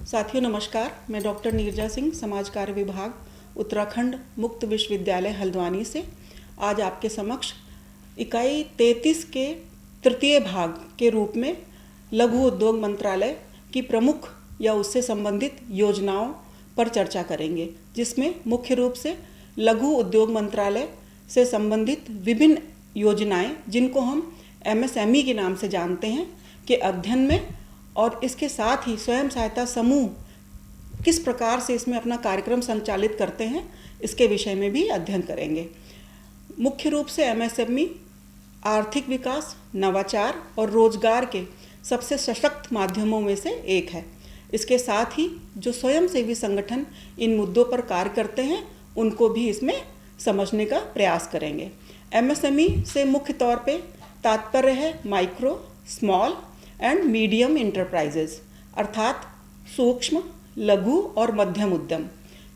साथियों नमस्कार, मैं डॉक्टर नीरजा सिंह, समाज कार्य विभाग, उत्तराखंड मुक्त विश्वविद्यालय हल्द्वानी से आज आपके समक्ष इकाई 33 के तृतीय भाग के रूप में लघु उद्योग मंत्रालय की प्रमुख या उससे संबंधित योजनाओं पर चर्चा करेंगे, जिसमें मुख्य रूप से लघु उद्योग मंत्रालय से संबंधित विभिन्न योजनाएं, जिनको हम MSME के नाम से जानते हैं, के अध्ययन में और इसके साथ ही स्वयं सहायता समूह किस प्रकार से इसमें अपना कार्यक्रम संचालित करते हैं, इसके विषय में भी अध्ययन करेंगे। मुख्य रूप से MSME आर्थिक विकास, नवाचार और रोजगार के सबसे सशक्त माध्यमों में से एक है। इसके साथ ही जो स्वयंसेवी संगठन इन मुद्दों पर कार्य करते हैं, उनको भी इसमें समझने का प्रयास करेंगे। MSME से मुख्य तौर पे तात्पर्य है micro, small and medium enterprises, अर्थात सूक्ष्म, लघु और मध्यम उद्यम।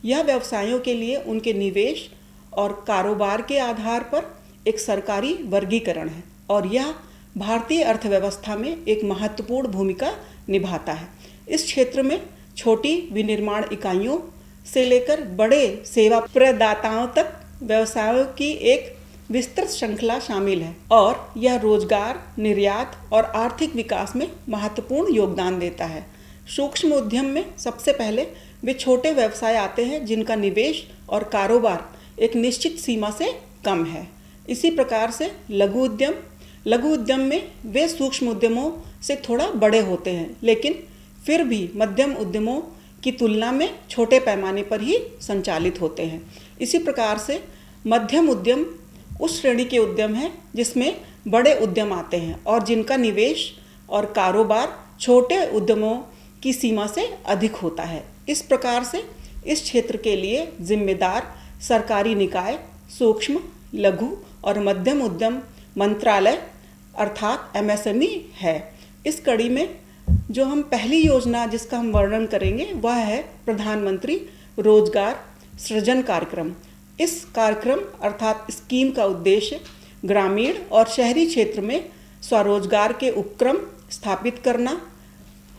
यह व्यवसायों के लिए उनके निवेश और कारोबार के आधार पर एक सरकारी वर्गीकरण है और यह भारतीय अर्थव्यवस्था में एक महत्वपूर्ण भूमिका निभाता है। इस क्षेत्र में छोटी विनिर्माण इकाइयों से लेकर बड़े सेवा प्रदाताओं तक व्यवसायों की एक विस्तृत श्रृंखला शामिल है और यह रोजगार, निर्यात और आर्थिक विकास में महत्वपूर्ण योगदान देता है। सूक्ष्म उद्यम में सबसे पहले वे छोटे व्यवसाय आते हैं जिनका निवेश और कारोबार एक निश्चित सीमा से कम है। इसी प्रकार से लघु उद्यम में वे सूक्ष्म उद्यमों से थोड़ा बड़े होते हैं, लेकिन फिर भी मध्यम उद्यमों की तुलना में छोटे पैमाने पर ही संचालित होते हैं। इसी प्रकार से मध्यम उद्यम उस श्रेणी के उद्यम हैं जिसमें बड़े उद्यम आते हैं और जिनका निवेश और कारोबार छोटे उद्यमों की सीमा से अधिक होता है। इस प्रकार से इस क्षेत्र के लिए जिम्मेदार सरकारी निकाय सूक्ष्म, लघु और मध्यम उद्यम मंत्रालय अर्थात MSME है। इस कड़ी में जो हम पहली योजना जिसका हम वर्णन करेंगे वह है प्रधानमंत्री रोजगार सृजन कार्यक्रम। इस कार्यक्रम अर्थात स्कीम का उद्देश्य ग्रामीण और शहरी क्षेत्र में स्वरोजगार के उपक्रम स्थापित करना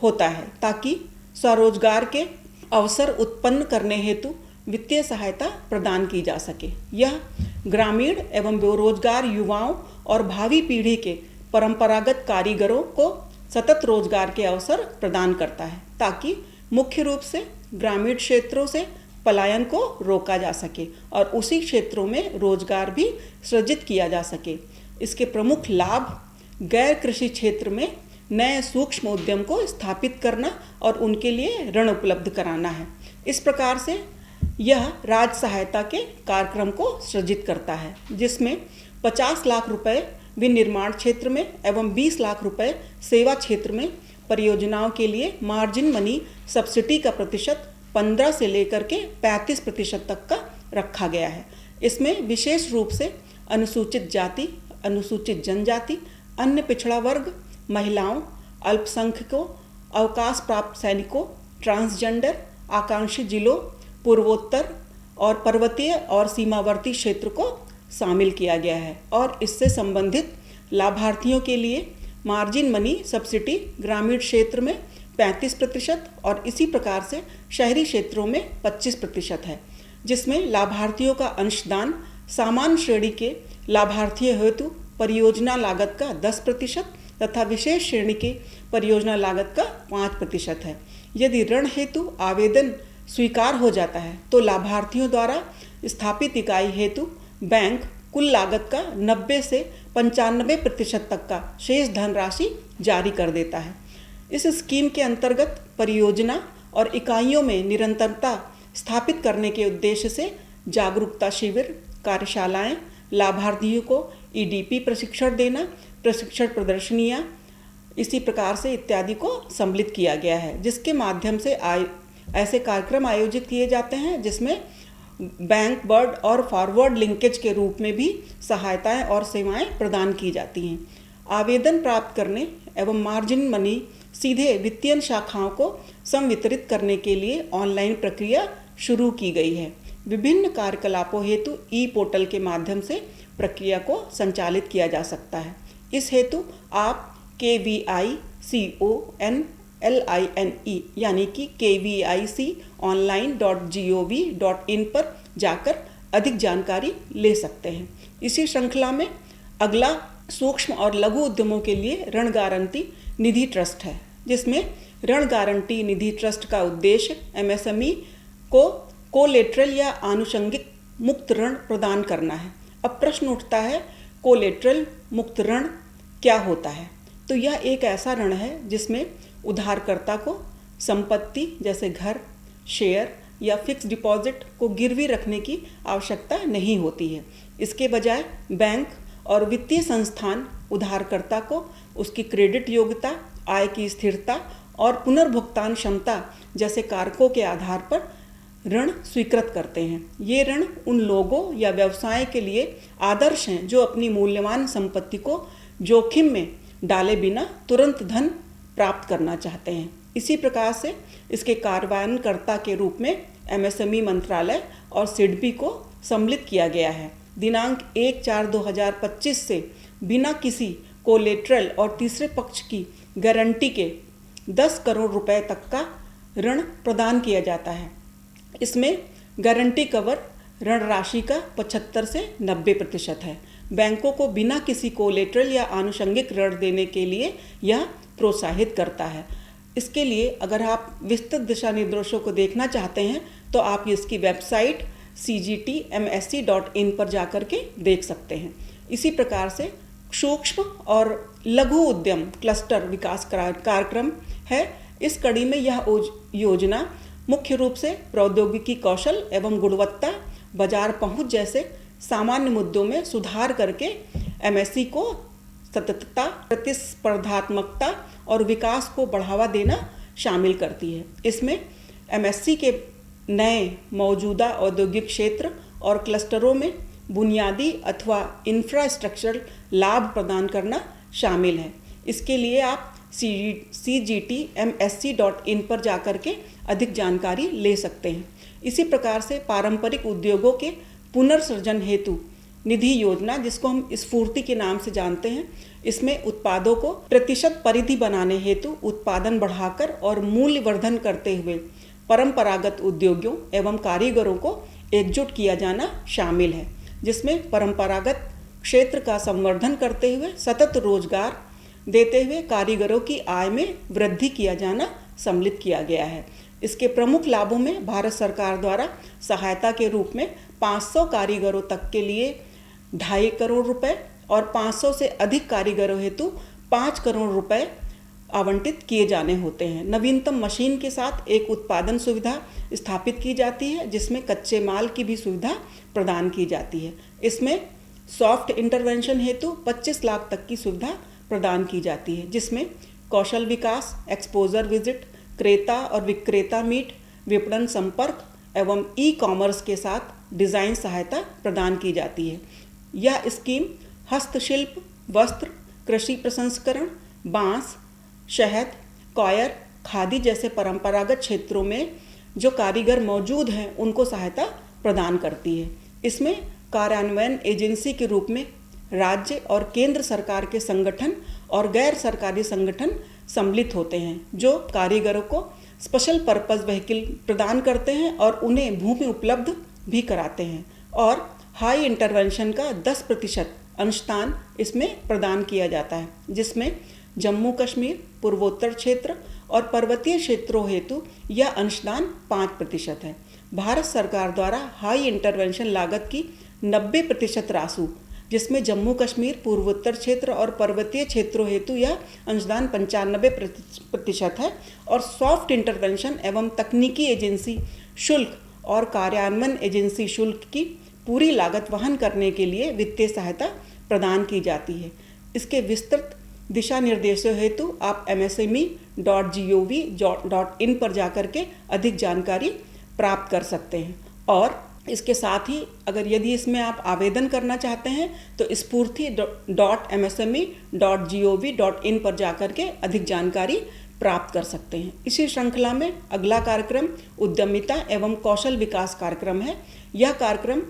होता है, ताकि स्वरोजगार के अवसर उत्पन्न करने हेतु वित्तीय सहायता प्रदान की जा सके। यह ग्रामीण एवं बेरोजगार युवाओं और भावी पीढ़ी के परंपरागत कारीगरों को सतत रोजगार के अवसर प्रदान करता है, ताकि मुख्य रूप से ग्रामीण क्षेत्रों से पलायन को रोका जा सके और उसी क्षेत्रों में रोजगार भी सृजित किया जा सके। इसके प्रमुख लाभ गैर कृषि क्षेत्र में नए सूक्ष्म उद्यम को स्थापित करना और उनके लिए ऋण उपलब्ध कराना है। इस प्रकार से यह राज्य सहायता के कार्यक्रम को सृजित करता है, जिसमें 50 लाख रुपए विनिर्माण क्षेत्र में एवं 20 लाख रुपए सेवा क्षेत्र में परियोजनाओं के लिए मार्जिन मनी सब्सिडी का प्रतिशत 15 से लेकर के 35% तक का रखा गया है। इसमें विशेष रूप से अनुसूचित जाति, अनुसूचित जनजाति, अन्य पिछड़ा वर्ग, महिलाओं, अल्पसंख्यकों, अवकाश प्राप्त सैनिकों, ट्रांसजेंडर, आकांक्षी जिलों, पूर्वोत्तर और पर्वतीय और सीमावर्ती क्षेत्र को शामिल किया गया है और इससे संबंधित लाभार्थियों के लिए मार्जिन मनी सब्सिडी ग्रामीण क्षेत्र में 35% और इसी प्रकार से शहरी क्षेत्रों में 25% है, जिसमें लाभार्थियों का अंशदान सामान्य श्रेणी के लाभार्थियों हेतु परियोजना लागत का 10% तथा विशेष श्रेणी के परियोजना लागत का 5% है। यदि ऋण हेतु आवेदन स्वीकार हो जाता है तो लाभार्थियों द्वारा स्थापित इकाई हेतु बैंक कुल लागत का 90 से 95% तक का शेष धनराशि जारी कर देता है। इस स्कीम के अंतर्गत परियोजना और इकाइयों में निरंतरता स्थापित करने के उद्देश्य से जागरूकता शिविर, कार्यशालाएं, लाभार्थियों को EDP प्रशिक्षण देना, प्रशिक्षण प्रदर्शनियां, इसी प्रकार से इत्यादि को सम्मिलित किया गया है, जिसके माध्यम से ऐसे कार्यक्रम आयोजित किए जाते हैं जिसमें बैंक वर्ड और फॉरवर्ड लिंकेज के रूप में भी सहायताएं और सेवाएं प्रदान की जाती हैं। आवेदन प्राप्त करने एवं मार्जिन मनी सीधे वित्तीय शाखाओं को संवितरित करने के लिए ऑनलाइन प्रक्रिया शुरू की गई है। विभिन्न कार्यकलापों हेतु पोर्टल के माध्यम से प्रक्रिया को संचालित किया जा सकता है। इस हेतु आप KVICON LINE यानी कि kviconline.gov.in पर जाकर अधिक जानकारी ले सकते हैं। इसी श्रृंखला में अगला सूक्ष्म और लघु उद्यमों के लिए ऋण गारंटी निधि ट्रस्ट है, जिसमें ऋण गारंटी निधि ट्रस्ट का उद्देश्य MSME को कोलेटरल या आनुषंगिक मुक्त ऋण प्रदान करना है। अब प्रश्न उठता है, कोलेटरल मुक्त ऋण क्या होता है? तो यह एक ऐसा ऋण है जिसमें उधारकर्ता को संपत्ति जैसे घर, शेयर या फिक्स डिपॉजिट को गिरवी रखने की आवश्यकता नहीं होती है। इसके बजाय बैंक और वित्तीय संस्थान उधारकर्ता को उसकी क्रेडिट योग्यता, आय की स्थिरता और पुनर्भुगतान क्षमता जैसे कारकों के आधार पर ऋण स्वीकृत करते हैं। ये ऋण उन लोगों या व्यवसाय के लिए आदर्श हैं जो अपनी मूल्यवान संपत्ति को जोखिम में डाले बिना तुरंत धन प्राप्त करना चाहते हैं। इसी प्रकार से इसके कार्यान्वयनकर्ता के रूप में MSME मंत्रालय और सिडबी को सम्मिलित किया गया है। दिनांक 1/4/2025 से बिना किसी कोलेटरल और तीसरे पक्ष की गारंटी के 10 करोड़ रुपए तक का ऋण प्रदान किया जाता है। इसमें गारंटी कवर ऋण राशि का 75 से 90% है। बैंकों को बिना किसी कोलेटरल या आनुषंगिक ऋण देने के लिए यह प्रोत्साहित करता है। इसके लिए अगर आप विस्तृत दिशा निर्देशों को देखना चाहते हैं तो आप इसकी वेबसाइट cgtmsc.in पर जाकर के देख सकते हैं। इसी प्रकार से सूक्ष्म और लघु उद्यम क्लस्टर विकास कार्यक्रम है। इस कड़ी में यह योजना मुख्य रूप से प्रौद्योगिकी कौशल एवं गुणवत्ता, बाजार पहुंच जैसे सामान्य मुद्दों में सुधार करके MSE को सततता, प्रतिस्पर्धात्मकता और विकास को बढ़ावा देना शामिल करती है। इसमें MSE के नए मौजूदा औद्योगिक क्षेत्र और क्लस्टरों में बुनियादी अथवा इंफ्रास्ट्रक्चर लाभ प्रदान करना शामिल है। इसके लिए आप cgtmsc.in पर जाकर के अधिक जानकारी ले सकते हैं। इसी प्रकार से पारंपरिक उद्योगों के पुनर्सृजन हेतु निधि योजना, जिसको हम स्फूर्ति के नाम से जानते हैं, इसमें उत्पादों को प्रतिशत परिधि बनाने हेतु उत्पादन बढ़ाकर और मूल्य वर्धन करते हुए परंपरागत उद्योगों एवं कारीगरों को एकजुट किया जाना शामिल है, जिसमें परंपरागत क्षेत्र का संवर्धन करते हुए सतत रोजगार देते हुए कारीगरों की आय में वृद्धि किया जाना सम्मिलित किया गया है। इसके प्रमुख लाभों में भारत सरकार द्वारा सहायता के रूप में 500 कारीगरों तक के लिए 2.5 करोड़ रुपए और 500 से अधिक कारीगरों हेतु 5 करोड़ रुपए आवंटित किए जाने होते हैं। नवीनतम मशीन के साथ एक उत्पादन सुविधा स्थापित की जाती है, जिसमें कच्चे माल की भी सुविधा प्रदान की जाती है। इसमें सॉफ्ट इंटरवेंशन हेतु 25 लाख तक की सुविधा प्रदान की जाती है, जिसमें कौशल विकास, एक्सपोजर विजिट, क्रेता और विक्रेता मीट, विपणन संपर्क एवं ई-कॉमर्स के साथ डिज़ाइन सहायता प्रदान की जाती है। यह स्कीम हस्तशिल्प, वस्त्र, कृषि प्रसंस्करण, बांस, शहद, कॉयर, खादी जैसे परंपरागत क्षेत्रों में जो कारीगर मौजूद हैं उनको सहायता प्रदान करती है। इसमें कार्यान्वयन एजेंसी के रूप में राज्य और केंद्र सरकार के संगठन और गैर सरकारी संगठन सम्मिलित होते हैं, जो कारीगरों को स्पेशल पर्पस व्हीकल प्रदान करते हैं और उन्हें भूमि उपलब्ध भी कराते हैं, और हाई इंटरवेंशन का 10% अंशदान इसमें प्रदान किया जाता है, जिसमें जम्मू कश्मीर, पूर्वोत्तर क्षेत्र और पर्वतीय क्षेत्रों हेतु यह अंशदान 5% है। भारत सरकार द्वारा हाई इंटरवेंशन लागत की 90% राशि, जिसमें जम्मू कश्मीर, पूर्वोत्तर क्षेत्र और पर्वतीय क्षेत्रों हेतु यह अंशदान 95% है, और सॉफ्ट इंटरवेंशन एवं तकनीकी एजेंसी शुल्क और कार्यान्वयन एजेंसी शुल्क की पूरी लागत वहन करने के लिए वित्तीय सहायता प्रदान की जाती है। इसके विस्तृत दिशा निर्देशों हेतु आप msme.gov.in पर जाकर के अधिक जानकारी प्राप्त कर सकते हैं। और इसके साथ ही अगर यदि इसमें आप आवेदन करना चाहते हैं तो spurthi.msme.gov.in पर जाकर के अधिक जानकारी प्राप्त कर सकते हैं। इसी श्रृंखला में अगला कार्यक्रम उद्यमिता एवं कौशल विकास कार्यक्रम है। यह कार्यक्रम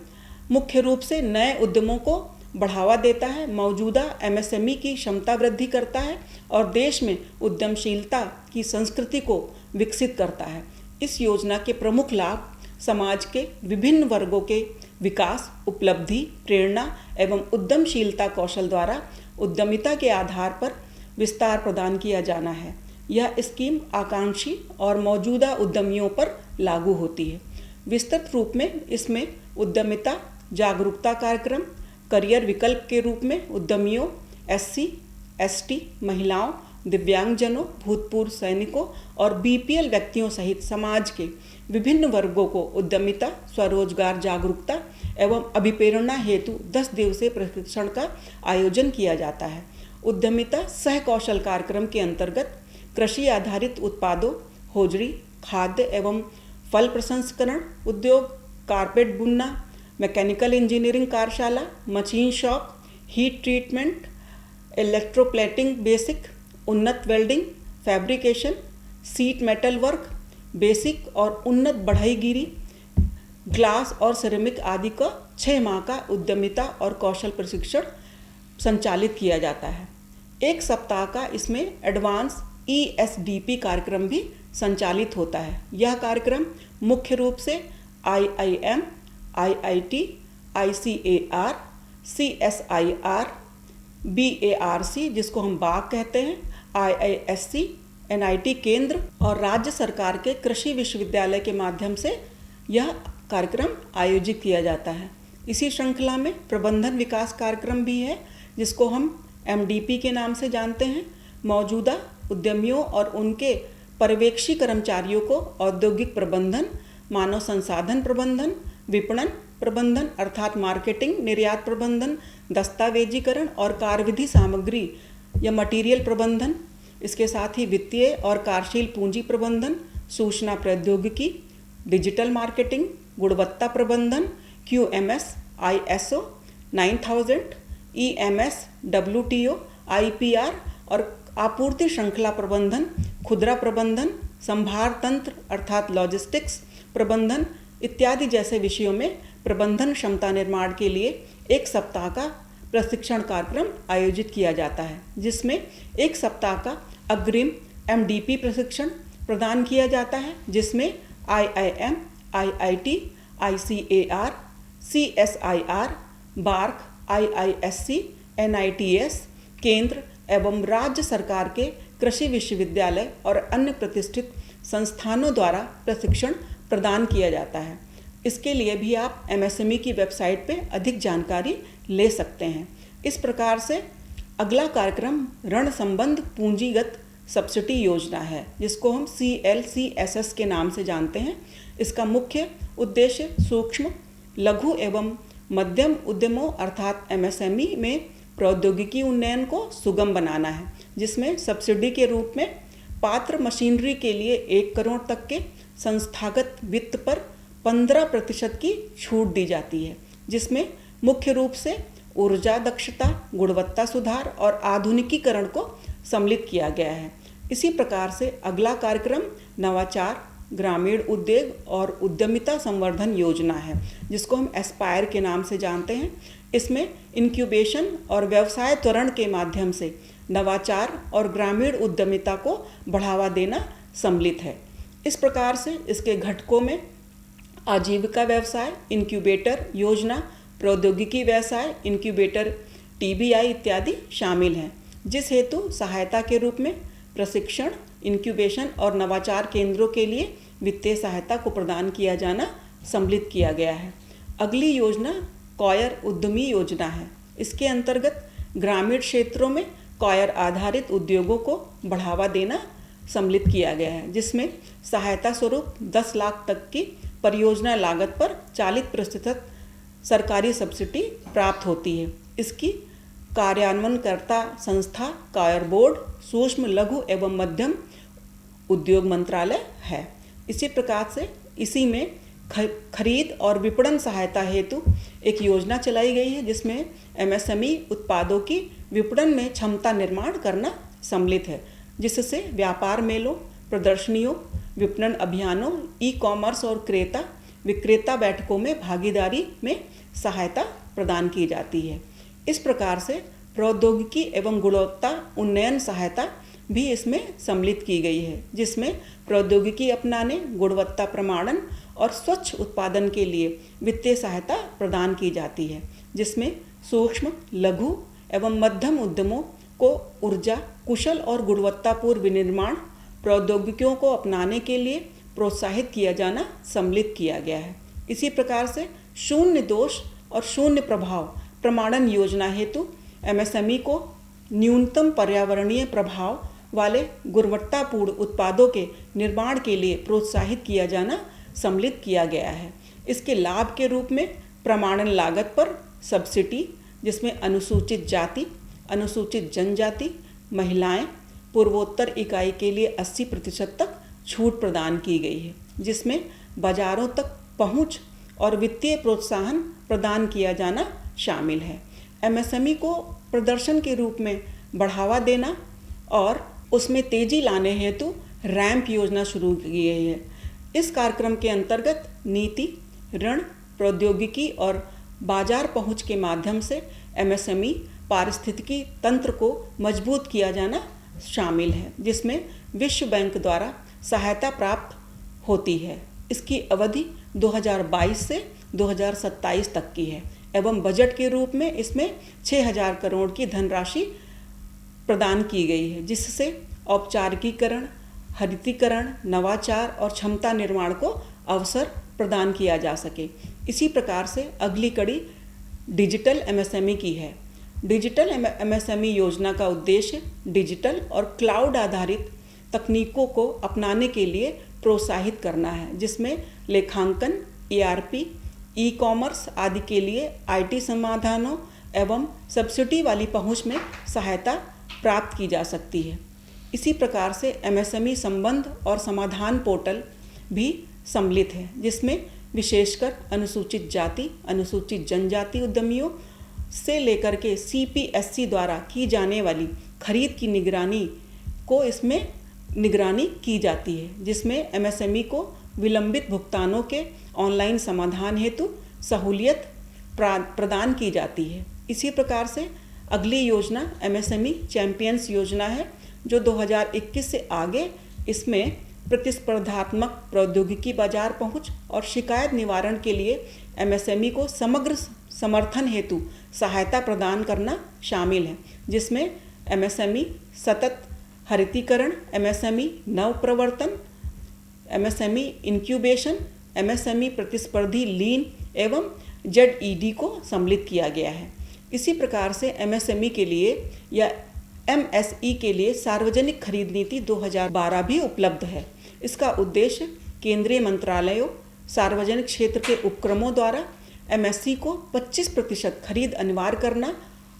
मुख्य रूप से नए उद्यमों को बढ़ावा देता है, मौजूदा एमएसएमई की क्षमता वृद्धि करता है और देश में उद्यमशीलता की संस्कृति को विकसित करता है। इस योजना के प्रमुख लाभ समाज के विभिन्न वर्गों के विकास, उपलब्धि, प्रेरणा एवं उद्यमशीलता कौशल द्वारा उद्यमिता के आधार पर विस्तार प्रदान किया जाना है। यह स्कीम आकांक्षी और मौजूदा उद्यमियों पर लागू होती है। विस्तृत रूप में इसमें उद्यमिता जागरूकता कार्यक्रम, करियर विकल्प के रूप में उद्यमियों, एससी, एसटी, महिलाओं, दिव्यांगजनों, भूतपूर्व सैनिकों और बीपीएल व्यक्तियों सहित समाज के विभिन्न वर्गों को उद्यमिता, स्वरोजगार जागरूकता एवं अभिप्रेरणा हेतु 10 दिवसीय प्रशिक्षण का आयोजन किया जाता है। उद्यमिता सह कौशल कार्यक्रम के अंतर्गत कृषि आधारित उत्पादों, होजरी, खाद्य एवं फल प्रसंस्करण उद्योग, कारपेट बुनना, मैकेनिकल इंजीनियरिंग कार्यशाला, machine shop, heat treatment, electroplating basic, उन्नत welding, fabrication, sheet metal work, basic और उन्नत बढ़ईगिरी, ग्लास और सिरेमिक आदि का 6 माह का उद्यमिता और कौशल प्रशिक्षण संचालित किया जाता है। 1 सप्ताह का इसमें एडवांस ESDP कार्यक्रम भी संचालित होता है। यह कार्यक्रम मुख्य रूप से IIM, IIT, ICAR, CSIR, BARC जिसको हम बाग कहते हैं, IISc, NIT केंद्र और राज्य सरकार के कृषि विश्वविद्यालय के माध्यम से यह कार्यक्रम आयोजित किया जाता है। इसी श्रृंखला में प्रबंधन विकास कार्यक्रम भी है जिसको हम MDP के नाम से जानते हैं। मौजूदा उद्यमियों और उनके पर्यवेक्षी कर्मचारियों को औद्योगिक प्रबंधन, मानव संसाधन प्रबंधन, विपणन प्रबंधन अर्थात मार्केटिंग, निर्यात प्रबंधन, दस्तावेजीकरण और कार्यविधि सामग्री या मटीरियल प्रबंधन, इसके साथ ही वित्तीय और कार्यशील पूंजी प्रबंधन, सूचना प्रौद्योगिकी, डिजिटल मार्केटिंग, गुणवत्ता प्रबंधन, QMS, ISO 9000, EMS, WTO, IPR और आपूर्ति श्रृंखला प्रबंधन, खुदरा प्रबंधन, संभार तंत्र अर्थात लॉजिस्टिक्स प्रबंधन इत्यादि जैसे विषयों में प्रबंधन क्षमता निर्माण के लिए 1 सप्ताह का प्रशिक्षण कार्यक्रम आयोजित किया जाता है, जिसमें 1 सप्ताह का अग्रिम MDP प्रशिक्षण प्रदान किया जाता है, जिसमें IIM, IIT, ICAR, CSIR, BARC, IISc, NITS केंद्र एवं राज्य सरकार के कृषि विश्वविद्यालय और अन्य प्रतिष्ठित संस्थानों द्वारा प्रशिक्षण प्रदान किया जाता है। इसके लिए भी आप MSME की वेबसाइट पे अधिक जानकारी ले सकते हैं। इस प्रकार से अगला कार्यक्रम ऋण संबंध पूंजीगत सब्सिडी योजना है, जिसको हम CLCSS के नाम से जानते हैं। इसका मुख्य उद्देश्य सूक्ष्म, लघु एवं मध्यम उद्यमों अर्थात MSME में प्रौद्योगिकी उन्नयन को सुगम बनाना है, जिसमें सब्सिडी के रूप में पात्र मशीनरी के लिए 1 करोड़ तक के संस्थागत वित्त पर 15% की छूट दी जाती है, जिसमें मुख्य रूप से ऊर्जा दक्षता, गुणवत्ता सुधार और आधुनिकीकरण को सम्मिलित किया गया है। इसी प्रकार से अगला कार्यक्रम नवाचार, ग्रामीण उद्योग और उद्यमिता संवर्धन योजना है, जिसको हम एस्पायर के नाम से जानते हैं। इसमें इंक्यूबेशन और व्यवसाय त्वरण के माध्यम से नवाचार और ग्रामीण उद्यमिता को बढ़ावा देना सम्मिलित है। इस प्रकार से इसके घटकों में आजीविका व्यवसाय इंक्यूबेटर योजना, प्रौद्योगिकी व्यवसाय इंक्यूबेटर TBI इत्यादि शामिल हैं, जिस हेतु सहायता के रूप में प्रशिक्षण, इंक्यूबेशन और नवाचार केंद्रों के लिए वित्तीय सहायता को प्रदान किया जाना सम्मिलित किया गया है। अगली योजना कॉयर उद्यमी योजना है। इसके अंतर्गत ग्रामीण क्षेत्रों में कॉयर आधारित उद्योगों को बढ़ावा देना सम्मिलित किया गया है, जिसमें सहायता स्वरूप 10 लाख तक की परियोजना लागत पर 40% सरकारी सब्सिडी प्राप्त होती है। इसकी कार्यान्वयनकर्ता संस्था कॉयर बोर्ड, सूक्ष्म लघु एवं मध्यम उद्योग मंत्रालय है। इसी प्रकार से इसी में खरीद और विपणन सहायता हेतु एक योजना चलाई गई है, जिसमें MSME उत्पादों की विपणन में क्षमता निर्माण करना सम्मिलित है, जिससे व्यापार मेलों, प्रदर्शनियों, विपणन अभियानों, ई-कॉमर्स और क्रेता विक्रेता बैठकों में भागीदारी में सहायता प्रदान की जाती है। इस प्रकार से प्रौद्योगिकी एवं गुणवत्ता उन्नयन सहायता भी इसमें सम्मिलित की गई है, जिसमें प्रौद्योगिकी अपनाने, गुणवत्ता प्रमाणन और स्वच्छ उत्पादन के लिए वित्तीय सहायता प्रदान की जाती है, जिसमें सूक्ष्म, लघु एवं मध्यम उद्यमों को ऊर्जा कुशल और गुणवत्तापूर्ण विनिर्माण प्रौद्योगिकियों को अपनाने के लिए प्रोत्साहित किया जाना सम्मिलित किया गया है। इसी प्रकार से शून्य दोष और शून्य प्रभाव प्रमाणन योजना हेतु एमएसएमई को न्यूनतम पर्यावरणीय प्रभाव वाले गुणवत्तापूर्ण उत्पादों के निर्माण के लिए प्रोत्साहित किया जाना सम्मिलित किया गया है। इसके लाभ के रूप में प्रमाणन लागत पर सब्सिडी, जिसमें अनुसूचित जाति, अनुसूचित जनजाति, महिलाएं, पूर्वोत्तर इकाई के लिए 80% तक छूट प्रदान की गई है, जिसमें बाजारों तक पहुंच और वित्तीय प्रोत्साहन प्रदान किया जाना शामिल है। एमएसएमई को प्रदर्शन के रूप में बढ़ावा देना और उसमें तेजी लाने हेतु रैंप योजना शुरू की गई है। इस कार्यक्रम के अंतर्गत नीति, ऋण, प्रौद्योगिकी और बाजार पहुंच के माध्यम से एमएसएमई पारिस्थितिकी तंत्र को मजबूत किया जाना शामिल है, जिसमें विश्व बैंक द्वारा सहायता प्राप्त होती है। इसकी अवधि 2022 से 2027 तक की है एवं बजट के रूप में इसमें 6,000 करोड़ की धनराशि प्रदान की गई है, जिससे औपचारिकीकरण, हरितीकरण, नवाचार और क्षमता निर्माण को अवसर प्रदान किया जा सके। इसी प्रकार से अगली कड़ी डिजिटल एमएसएमई की है। डिजिटल एमएसएमई योजना का उद्देश्य डिजिटल और क्लाउड आधारित तकनीकों को अपनाने के लिए प्रोत्साहित करना है, जिसमें लेखांकन, ERP, ई-कॉमर्स आदि के लिए IT समाधानों एवं सब्सिडी वाली पहुंच में सहायता प्राप्त की जा सकती है। इसी प्रकार से एमएसएमई संबंध और समाधान पोर्टल भी सम्मिलित है, जिसमें विशेषकर अनुसूचित जाति, अनुसूचित जनजाति उद्यमियों से लेकर के CPSC द्वारा की जाने वाली खरीद की निगरानी की जाती है, जिसमें एमएसएमई को विलंबित भुगतानों के ऑनलाइन समाधान हेतु सहूलियत प्रदान की जाती है। इसी प्रकार से अगली योजना एमएसएमई चैंपियंस योजना है, जो 2021 से आगे इसमें प्रतिस्पर्धात्मक प्रौद्योगिकी बाजार पहुंच और शिकायत निवारण के लिए एमएसएमई को समग्र समर्थन हेतु सहायता प्रदान करना शामिल है, जिसमें एमएसएमई सतत हरितीकरण, एमएसएमई नवप्रवर्तन, एमएसएमई इंक्यूबेशन, एमएसएमई प्रतिस्पर्धी लीन एवं ZED को सम्मिलित किया गया है। इसी प्रकार से एमएसएमई के लिए या MSE के लिए सार्वजनिक खरीद नीति 2012 भी उपलब्ध है। इसका उद्देश्य केंद्रीय मंत्रालयों, सार्वजनिक क्षेत्र के उपक्रमों द्वारा MSE को 25% खरीद अनिवार्य करना,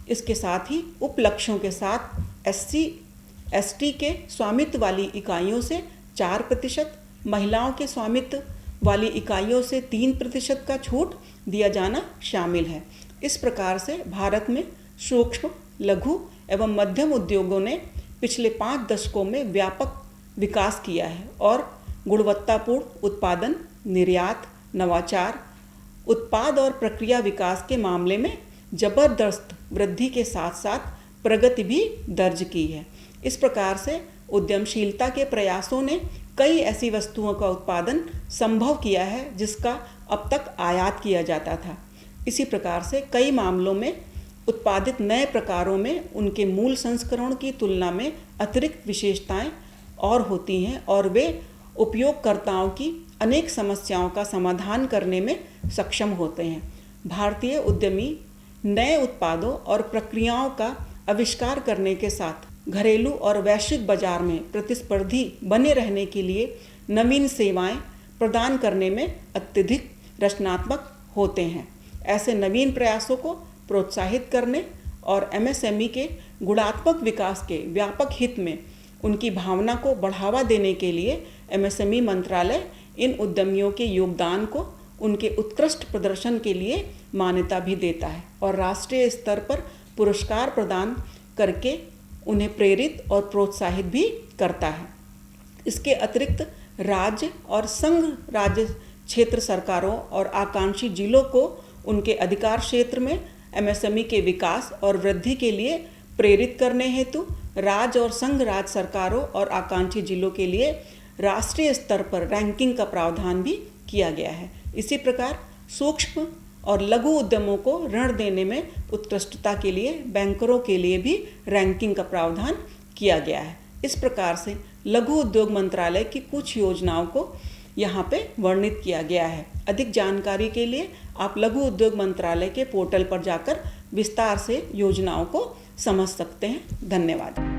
इसके साथ ही उपलक्ष्यों के साथ SC/ST के स्वामित्व वाली इकाइयों से 4%, महिलाओं के स्वामित्व वाली इकाइयों से 3% का छूट दिया जाना शामिल है। इस प्रकार से भारत में सूक्ष्म, लघु एवं मध्यम उद्योगों ने पिछले 5 दशकों में व्यापक विकास किया है और गुणवत्तापूर्ण उत्पादन, निर्यात, नवाचार, उत्पाद और प्रक्रिया विकास के मामले में जबरदस्त वृद्धि के साथ साथ प्रगति भी दर्ज की है। इस प्रकार से उद्यमशीलता के प्रयासों ने कई ऐसी वस्तुओं का उत्पादन संभव किया है जिसका अब तक आयात किया जाता था। इसी प्रकार से कई मामलों में उत्पादित नए प्रकारों में उनके मूल संस्करण की तुलना में अतिरिक्त विशेषताएं और होती हैं और वे उपयोगकर्ताओं की अनेक समस्याओं का समाधान करने में सक्षम होते हैं। भारतीय उद्यमी नए उत्पादों और प्रक्रियाओं का आविष्कार करने के साथ घरेलू और वैश्विक बाजार में प्रतिस्पर्धी बने रहने के लिए नवीन सेवाएं प्रदान करने में अत्यधिक रचनात्मक होते हैं। ऐसे नवीन प्रयासों को प्रोत्साहित करने और MSME के गुणात्मक विकास के व्यापक हित में उनकी भावना को बढ़ावा देने के लिए MSME मंत्रालय इन उद्यमियों के योगदान को उनके उत्कृष्ट प्रदर्शन के लिए मान्यता भी देता है और राष्ट्रीय स्तर पर पुरस्कार प्रदान करके उन्हें प्रेरित और प्रोत्साहित भी करता है। इसके अतिरिक्त राज्य और संघ राज्य क्षेत्र सरकारों और आकांक्षी जिलों को उनके अधिकार क्षेत्र में एमएसएमई के विकास और वृद्धि के लिए प्रेरित करने हेतु राज्य और संघ राज्य सरकारों और आकांक्षी जिलों के लिए राष्ट्रीय स्तर पर रैंकिंग का प्रावधान भी किया गया है। इसी प्रकार सूक्ष्म और लघु उद्यमों को ऋण देने में उत्कृष्टता के लिए बैंकरों के लिए भी रैंकिंग का प्रावधान किया गया है। इस प्रकार से लघु उद्योग मंत्रालय की कुछ योजनाओं को यहाँ पे वर्णित किया गया है। अधिक जानकारी के लिए आप लघु उद्योग मंत्रालय के पोर्टल पर जाकर विस्तार से योजनाओं को समझ सकते हैं। धन्यवाद।